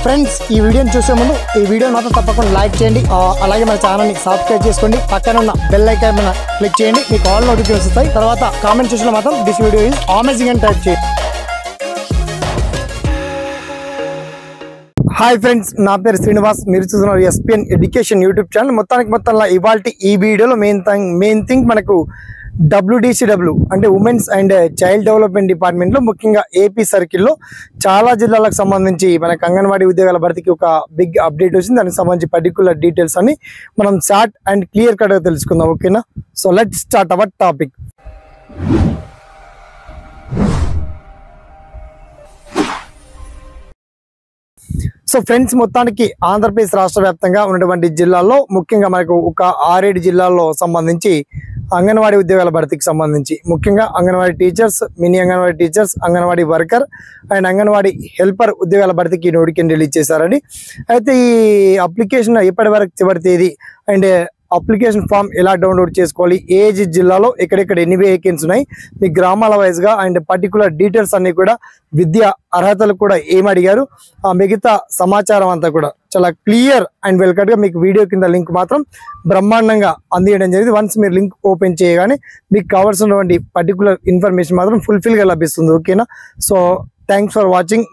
Friends ఈ వీడియోని చూసే ముందు ఈ వీడియో మాత్రం తప్పకుండా లైక్ చేయండి, అలాగే మన ఛానల్ని సబ్స్క్రైబ్ చేసుకోండి, పక్కన ఉన్న బెల్ ఐకాన్ మీద క్లిక్ చేయండి, మీకు ఆల్ నోటిఫికేషన్స్ వస్తాయి. తర్వాత కామెంట్ సెక్షన్లో మాత్రం దిస్ వీడియో ఈజ్ అమేజింగ్ అని టైప్ చేయండి. హాయ్ ఫ్రెండ్స్, నా పేరు శ్రీనివాస్, మీరు చూస్తున్నారు ఎస్పీఎన్ ఎడ్యుకేషన్ యూట్యూబ్ ఛానల్. మొత్తంలో ఇవాళ ఈ వీడియోలో మెయిన్ థింగ్ మనకు WDCW అంటే ఉమెన్స్ అండ్ చైల్డ్ డెవలప్మెంట్ డిపార్ట్మెంట్లో ముఖ్యంగా ఏపీ సర్కిల్లో చాలా జిల్లాలకు సంబంధించి మనకు అంగన్వాడీ ఉద్యోగాల భర్తీకి ఒక బిగ్ అప్డేట్ వచ్చింది. దానికి సంబంధించి పర్టికులర్ డీటెయిల్స్ అని మనం షార్ట్ అండ్ క్లియర్ కట్గా తెలుసుకుందాం. ఓకేనా? So let's start our topic. So friends, మొత్తానికి ఆంధ్రప్రదేశ్ రాష్ట్ర వ్యాప్తంగా ఉన్నటువంటి జిల్లాల్లో ముఖ్యంగా మనకు ఒక 6-7 జిల్లాల్లో సంబంధించి అంగన్వాడీ ఉద్యోగాల భర్తీకి సంబంధించి ముఖ్యంగా anganwadi teachers, mini anganwadi teachers, anganwadi worker and anganwadi helper ఉద్యోగాల భర్తీకి నోటిఫికేషన్ రిలీజ్ చేశారండి. అయితే ఈ అప్లికేషన్ ఇప్పటి వరకు చివరి తేదీ అండ్ అప్లికేషన్ ఫామ్ ఎలా డౌన్లోడ్ చేసుకోవాలి, ఏజ్ జిల్లాలో ఎక్కడెక్కడ ఎన్ని వేకెన్సీ ఉన్నాయి, మీ గ్రామాల వైజ్గా అండ్ పర్టికులర్ డీటెయిల్స్ అన్ని కూడా, విద్యా అర్హతలు కూడా ఏం అడిగారు, ఆ మిగతా సమాచారం అంతా కూడా చాలా క్లియర్ అండ్ వెల్ కట్గా మీకు వీడియో కింద లింక్ మాత్రం బ్రహ్మాండంగా అందించడం జరిగింది. వన్స్ మీరు లింక్ ఓపెన్ చేయగానే మీకు కావాల్సినటువంటి పర్టికులర్ ఇన్ఫర్మేషన్ మాత్రం ఫుల్ఫిల్గా లభిస్తుంది. ఓకేనా? So thanks for watching.